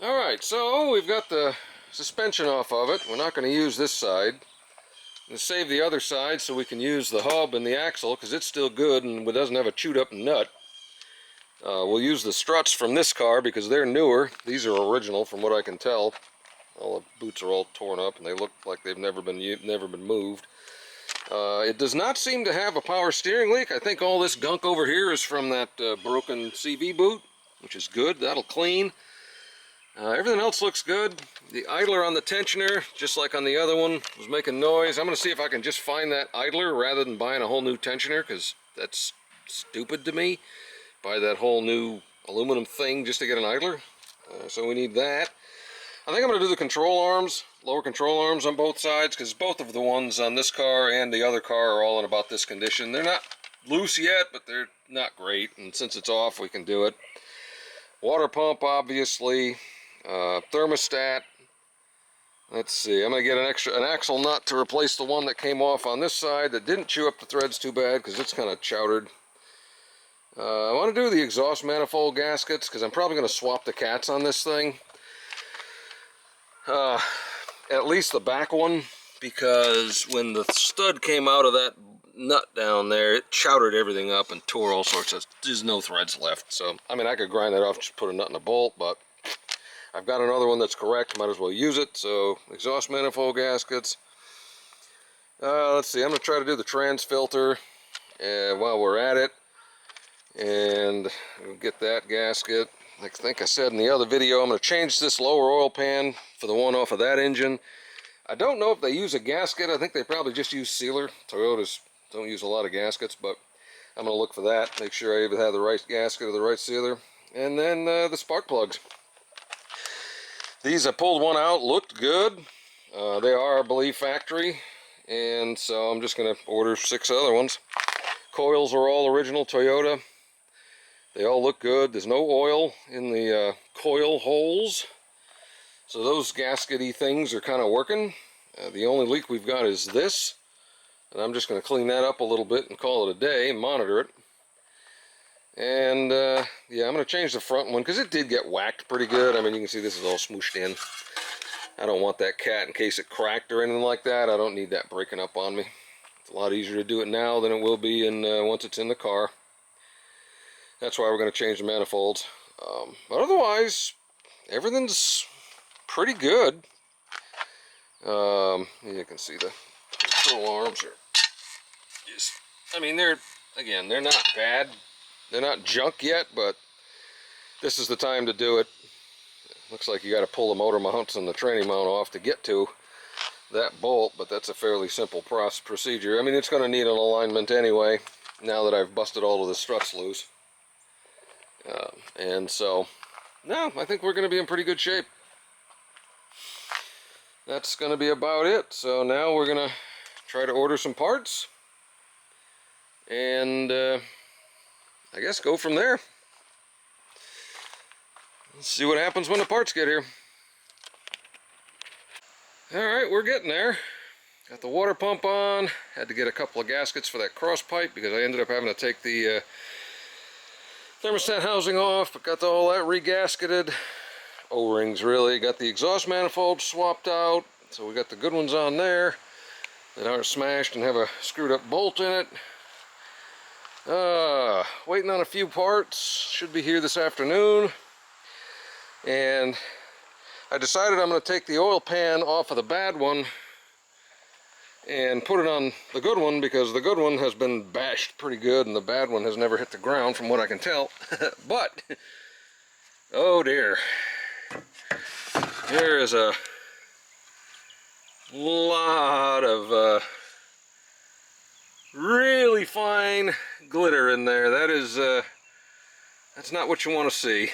Alright, so we've got the suspension off of it. We're not going to use this side. I'm going to save the other side so we can use the hub and the axle because it's still good and it doesn't have a chewed up nut. We'll use the struts from this car because they're newer. These are original from what I can tell. All the boots are all torn up and they look like they've never been moved. It does not seem to have a power steering leak. I think all this gunk over here is from that broken CV boot, which is good. That'll clean. Everything else looks good. The idler on the tensioner, just like on the other one, was making noise. I'm going to see if I can just find that idler rather than buying a whole new tensioner, because that's stupid to me. Buy that whole new aluminum thing just to get an idler. So we need that. I think I'm going to do the control arms, lower control arms on both sides, because both of the ones on this car and the other car are all in about this condition. They're not loose yet, but they're not great, and since it's off, we can do it. Water pump, obviously. Thermostat. Let's see, I'm going to get an axle nut to replace the one that came off on this side that didn't chew up the threads too bad because it's kind of chowdered. I want to do the exhaust manifold gaskets because I'm probably going to swap the cats on this thing. At least the back one, because when the stud came out of that nut down there, it chowdered everything up and tore all sorts of, there's no threads left. So, I mean, I could grind that off, just put a nut in a bolt, but I've got another one that's correct, might as well use it. So, exhaust manifold gaskets. Let's see, I'm going to try to do the trans filter while we're at it. And we'll get that gasket. I think I said in the other video, I'm going to change this lower oil pan for the one off of that engine. I don't know if they use a gasket. I think they probably just use sealer. Toyotas don't use a lot of gaskets, but I'm going to look for that. Make sure I either have the right gasket or the right sealer. And then the spark plugs. These, I pulled one out, looked good. They are, I believe, factory. And so I'm just going to order 6 other ones. Coils are all original Toyota. They all look good. There's no oil in the coil holes. So those gaskety things are kind of working. The only leak we've got is this. And I'm just going to clean that up a little bit and call it a day and monitor it. And yeah, I'm going to change the front one because it did get whacked pretty good. I mean, you can see this is all smooshed in. I don't want that cat in case it cracked or anything like that. I don't need that breaking up on me. It's a lot easier to do it now than it will be once it's in the car. That's why we're going to change the manifolds. But otherwise, everything's pretty good. You can see the control arms are just, I mean, they're not bad. They're not junk yet, but this is the time to do it. Looks like you got to pull the motor mounts and the tranny mount off to get to that bolt, but that's a fairly simple procedure. I mean, it's going to need an alignment anyway, now that I've busted all of the struts loose. And so, no, I think we're going to be in pretty good shape. That's going to be about it. So now we're going to try to order some parts. And I guess go from there. Let's see what happens when the parts get here. Alright, we're getting there. Got the water pump on. Had to get a couple of gaskets for that cross pipe because I ended up having to take the thermostat housing off, but got all that re-gasketed. O-rings really. Got the exhaust manifold swapped out, so we got the good ones on there that aren't smashed and have a screwed up bolt in it. Waiting on a few parts. Should be here this afternoon. And I decided I'm going to take the oil pan off of the bad one and put it on the good one because the good one has been bashed pretty good and the bad one has never hit the ground from what I can tell. But, oh dear, there is a lot of really fine glitter in there. That is, that's not what you want to see.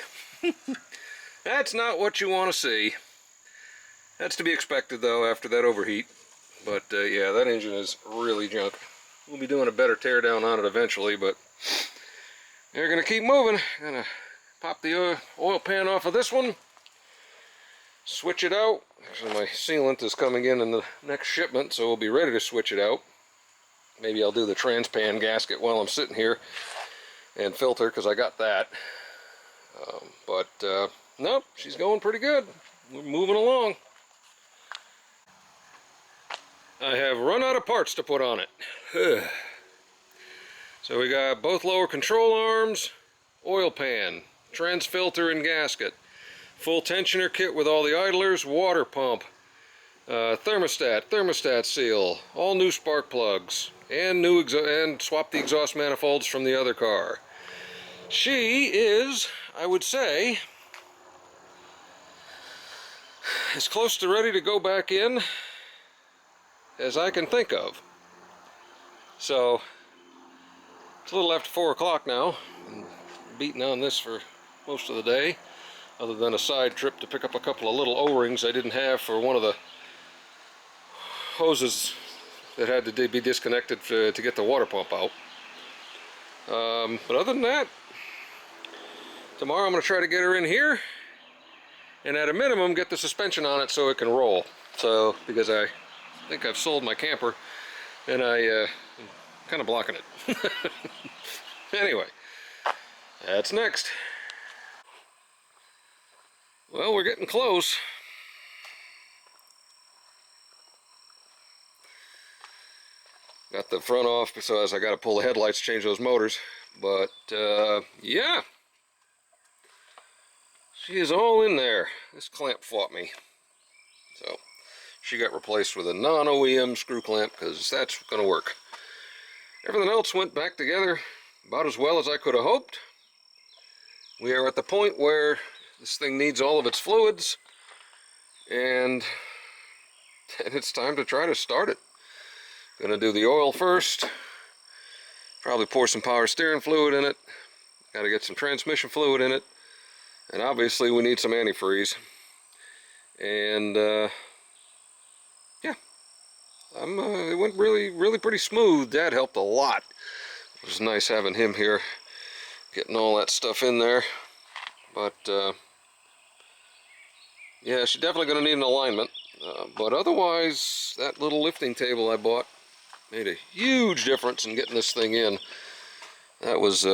That's not what you want to see. That's to be expected though after that overheat. But yeah, that engine is really junk. We'll be doing a better tear down on it eventually, but they're going to keep moving. Gonna pop the oil pan off of this one, switch it out. Actually, my sealant is coming in the next shipment, so we'll be ready to switch it out. Maybe I'll do the transpan gasket while I'm sitting here and filter, because I got that. But Nope, she's going pretty good. We're moving along. I have run out of parts to put on it. So we got both lower control arms, oil pan, trans filter and gasket, full tensioner kit with all the idlers, water pump, thermostat seal, all new spark plugs, and and swap the exhaust manifolds from the other car. She is, I would say, as close to ready to go back in as I can think of. So it's a little after 4 o'clock now. I'm beating on this for most of the day, other than a side trip to pick up a couple of little O-rings I didn't have for one of the hoses that had to be disconnected to get the water pump out. But other than that, tomorrow I'm going to try to get her in here, and at a minimum get the suspension on it so it can roll. So, because I think I've sold my camper, and I'm kind of blocking it. Anyway, that's next. Well, we're getting close. Got the front off, so as I got to pull the headlights, change those motors. But yeah, she is all in there. This clamp fought me, so she got replaced with a non-OEM screw clamp because that's going to work. Everything else went back together about as well as I could have hoped. We are at the point where this thing needs all of its fluids, and it's time to try to start it. Gonna do the oil first, probably pour some power steering fluid in it, gotta get some transmission fluid in it, and obviously we need some antifreeze. And yeah, it went really pretty smooth. Dad helped a lot. It was nice having him here, getting all that stuff in there. But yeah, she's definitely gonna need an alignment. But otherwise, that little lifting table I bought made a huge difference in getting this thing in. That was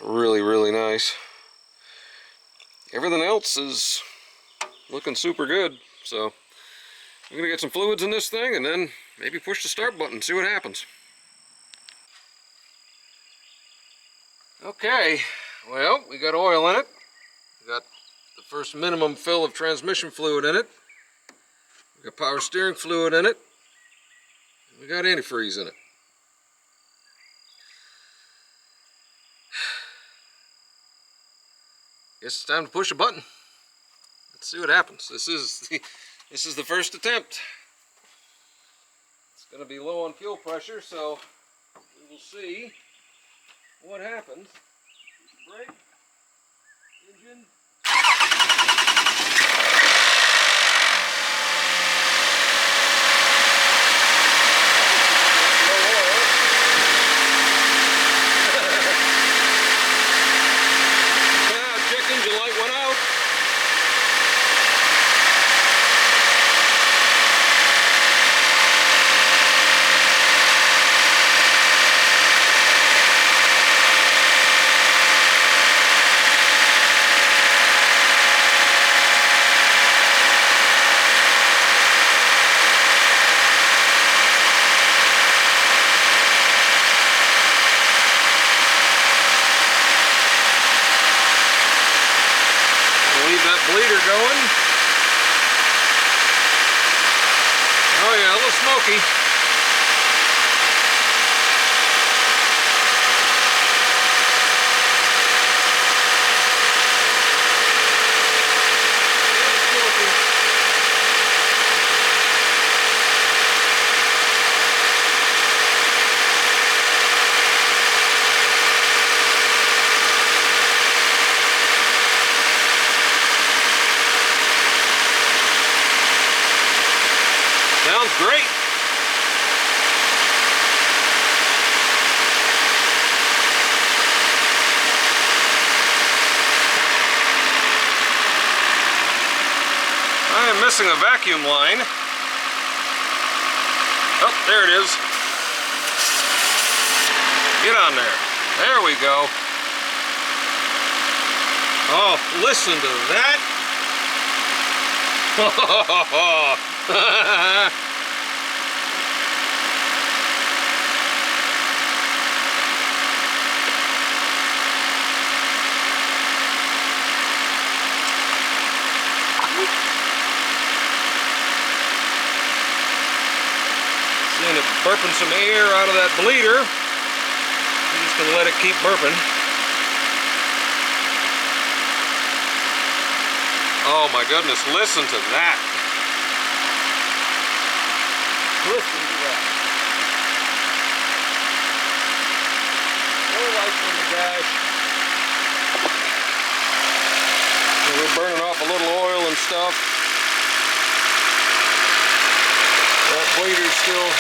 really nice. Everything else is looking super good. So I'm gonna get some fluids in this thing and then maybe push the start button and see what happens. Okay, well, we got oil in it. We got the first minimum fill of transmission fluid in it. We got power steering fluid in it. We got antifreeze in it. Guess it's time to push a button. Let's see what happens. This is the first attempt. It's going to be low on fuel pressure, so we will see what happens. Brake, engine. Bleeder going. Oh yeah, a little smoky. Sounds great. I am missing a vacuum line. Oh, there it is. Get on there. There we go. Oh, listen to that. Seeing it burping some air out of that bleeder. I'm just going to let it keep burping. Oh my goodness, listen to that. Listen to that. No lights on the dash. And we're burning off a little oil and stuff. That bleeder's still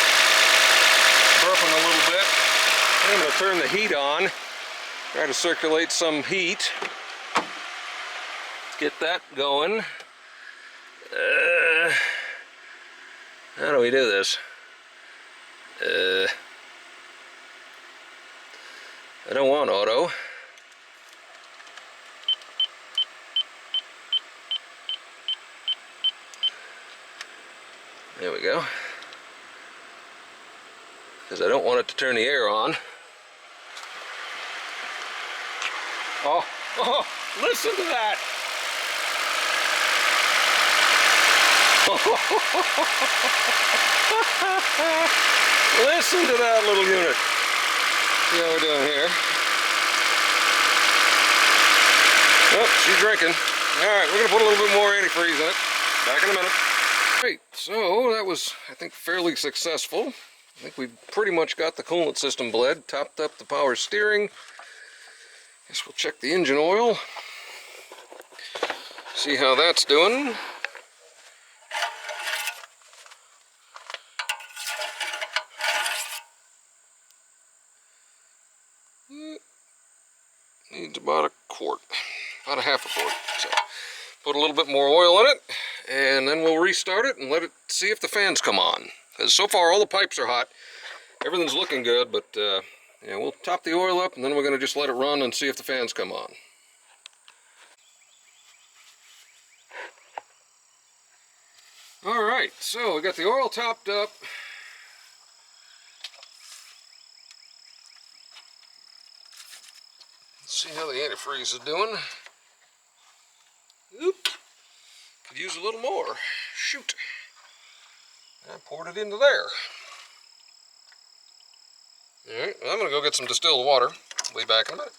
burping a little bit. I'm going to turn the heat on, try to circulate some heat. Let's get that going. How do we do this? I don't want auto. There we go. Because I don't want it to turn the air on. Oh, listen to that! Listen to that little unit. See how we're doing here. Oh, she's drinking. Alright, we're going to put a little bit more antifreeze in it. Back in a minute. Great, so that was, I think, fairly successful. I think we've pretty much got the coolant system bled, topped up the power steering. Guess we'll check the engine oil. See how that's doing. Needs about a quart, about a half a quart. So put a little bit more oil in it, and then we'll restart it and let it see if the fans come on. Because so far all the pipes are hot, everything's looking good, but yeah, we'll top the oil up and then we're going to just let it run and see if the fans come on. Alright, so we got the oil topped up. Let's see how the antifreeze is doing. Oop, could use a little more. Shoot. I poured it into there. Alright, well, I'm going to go get some distilled water. I'll be back in a minute.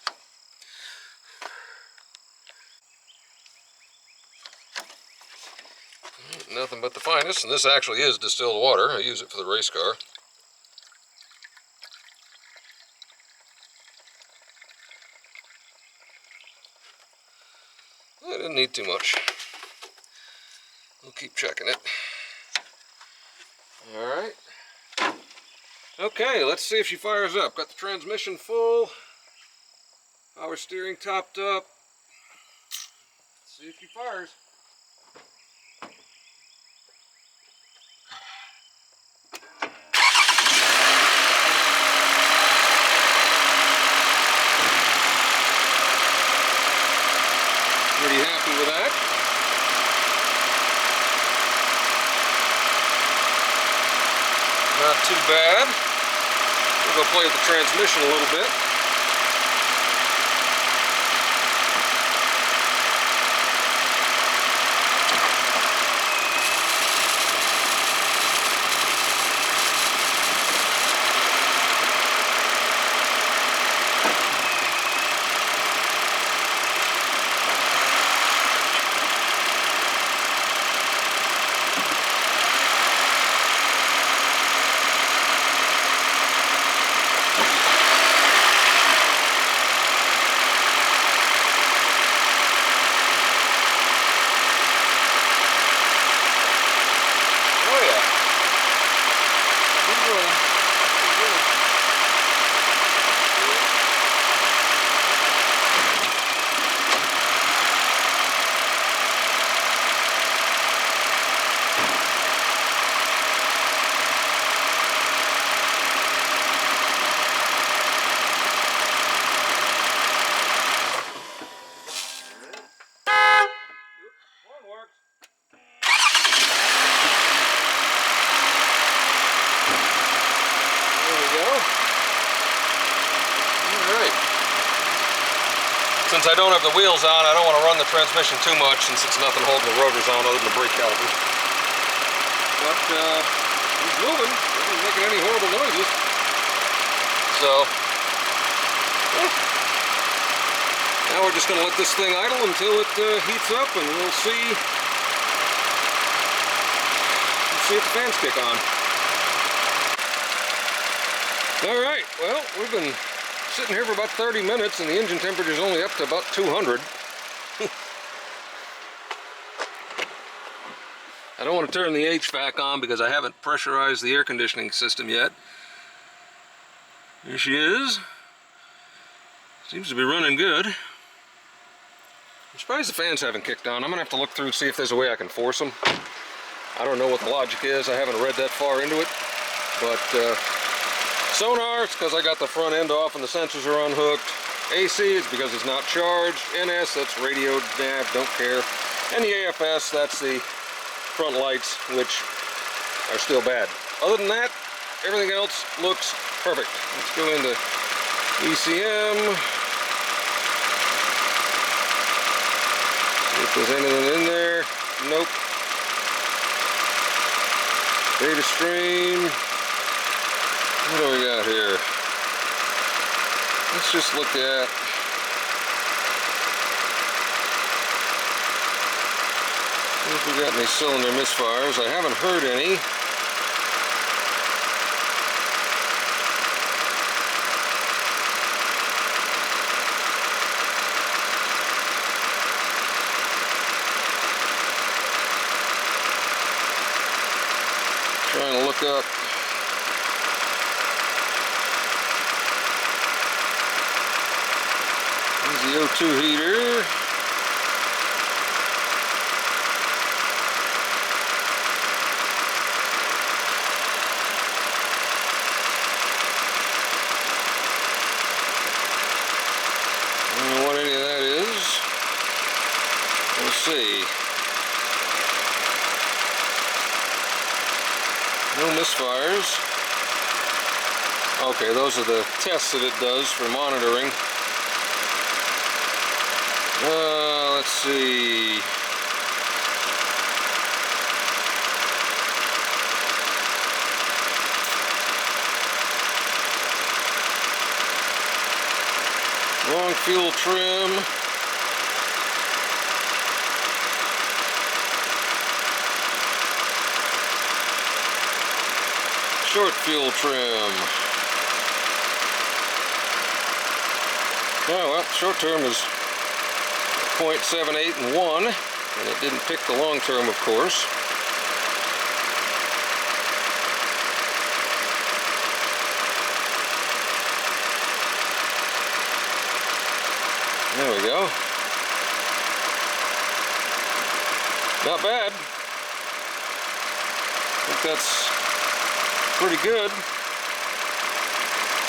Nothing but the finest, and this actually is distilled water. I use it for the race car. I didn't need too much. We'll keep checking it. Alright. Okay, let's see if she fires up. Got the transmission full. Power steering topped up. Let's see if she fires. Pretty happy with that. Not too bad. We'll go play with the transmission a little bit. since I don't have the wheels on, I don't want to run the transmission too much since it's nothing holding the rotors on other than the brake calipers. But it's moving. It isn't making any horrible noises. So, yeah. Now we're just going to let this thing idle until it heats up, and we'll see if the fans kick on. Alright, well, we've been sitting here for about 30 minutes and the engine temperature is only up to about 200. I don't want to turn the HVAC on because I haven't pressurized the air conditioning system yet. There she is. Seems to be running good. I'm surprised the fans haven't kicked on. I'm going to have to look through and see if there's a way I can force them. I don't know what the logic is. I haven't read that far into it. But sonar, it's because I got the front end off and the sensors are unhooked. AC is because it's not charged. NS, that's radio nav, don't care. And the AFS, that's the front lights, which are still bad. Other than that, everything else looks perfect. Let's go into ECM. See if there's anything in there. Nope. Data stream. What do we got here? Let's just look at see if we got any cylinder misfires. I haven't heard any. Trying to look up the O2 heater. I don't know what any of that is. We'll see. No misfires. Okay, those are the tests that it does for monitoring. Let's see. Long fuel trim. Short fuel trim. Oh well, short term is 0.78 and 1, and it didn't pick the long term, of course. There we go. Not bad. I think that's pretty good.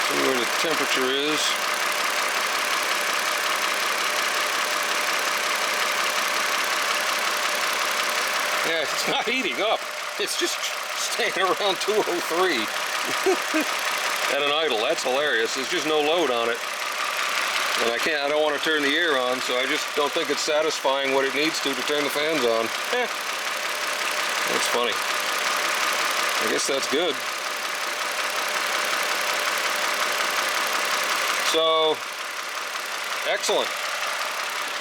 See where the temperature is. Yeah, it's not heating up. It's just staying around 203 at an idle. That's hilarious. There's just no load on it. And I don't want to turn the air on, so I just don't think it's satisfying what it needs to turn the fans on. That's funny. I guess that's good. So, excellent.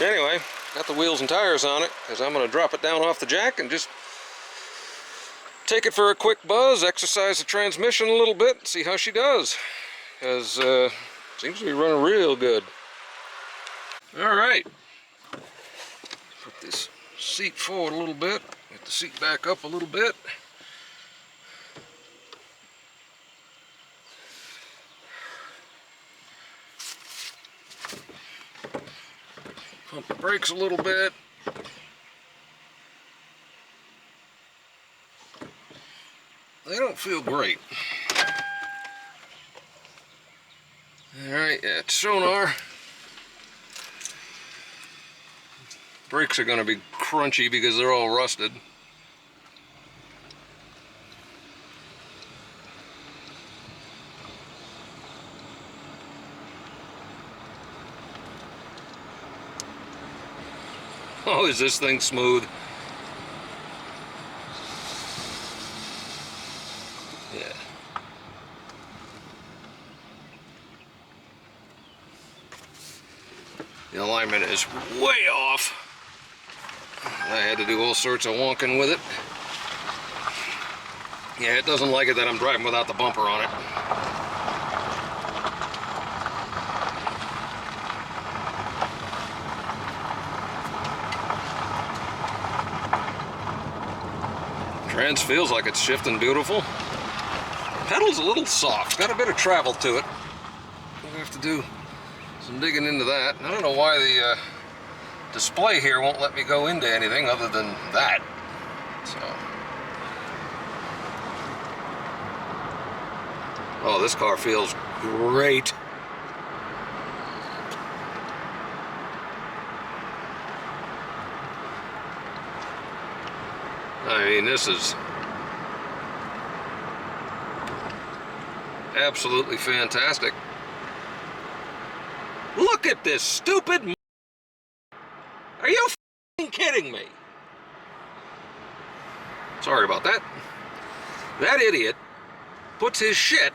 Anyway, got the wheels and tires on it, because I'm going to drop it down off the jack and just take it for a quick buzz, exercise the transmission a little bit, see how she does. Because seems to be running real good. Alright. Put this seat forward a little bit, get the seat back up a little bit. Pump the brakes a little bit. They don't feel great. Alright, yeah, it's sonar. Brakes are going to be crunchy because they're all rusted. Oh, is this thing smooth? Yeah. The alignment is way off. I had to do all sorts of wonking with it. Yeah, it doesn't like it that I'm driving without the bumper on it. Trans feels like it's shifting beautiful. Pedal's a little soft, got a bit of travel to it. We'll have to do some digging into that. I don't know why the display here won't let me go into anything other than that. So, oh, this car feels great. I mean, this is absolutely fantastic. Look at this stupid. Are you f***ing kidding me? Sorry about that. That idiot puts his shit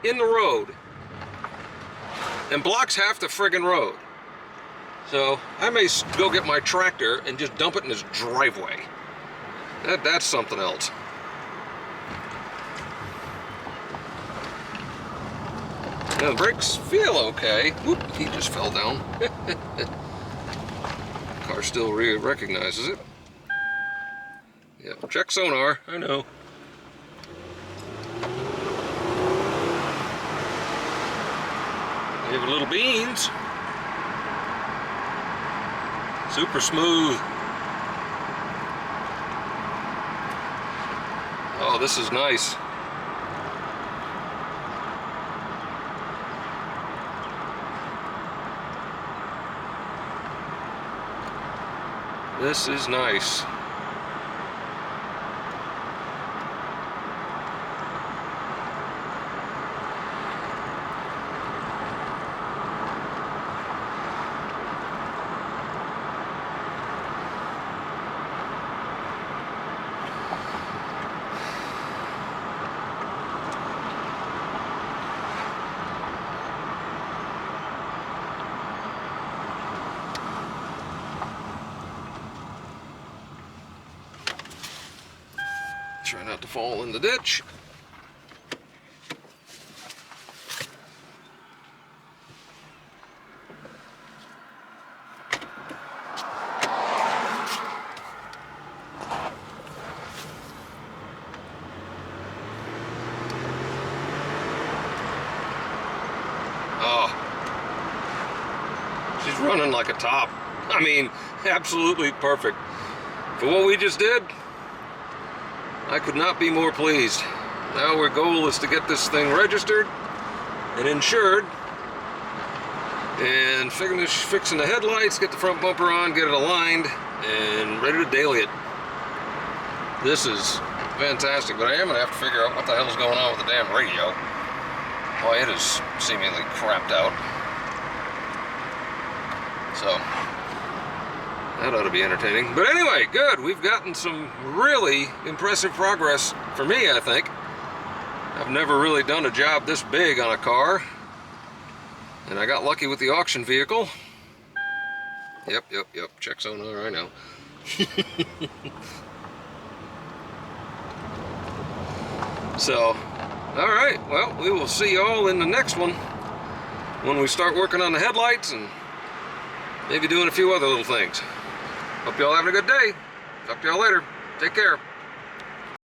in the road and blocks half the friggin' road. So I may go get my tractor and just dump it in his driveway. That's something else. Now the brakes feel okay. Whoop, he just fell down. Car still recognizes it. Yeah, check sonar, I know. Give it little beans. Super smooth. Oh, this is nice. This is nice. Try not to fall in the ditch. Oh, she's running like a top. I mean, absolutely perfect. For what we just did, I could not be more pleased. Now our goal is to get this thing registered and insured, and fixing the headlights, get the front bumper on, get it aligned, and ready to daily it. This is fantastic, but I am going to have to figure out what the hell's going on with the damn radio. Boy, it is seemingly crapped out. So, that ought to be entertaining. But anyway, good. We've gotten some really impressive progress for me, I think. I've never really done a job this big on a car. And I got lucky with the auction vehicle. Yep. Check sonar, I know. So, alright. Well, we will see y'all in the next one when we start working on the headlights and maybe doing a few other little things. Hope y'all having a good day. Talk to y'all later. Take care.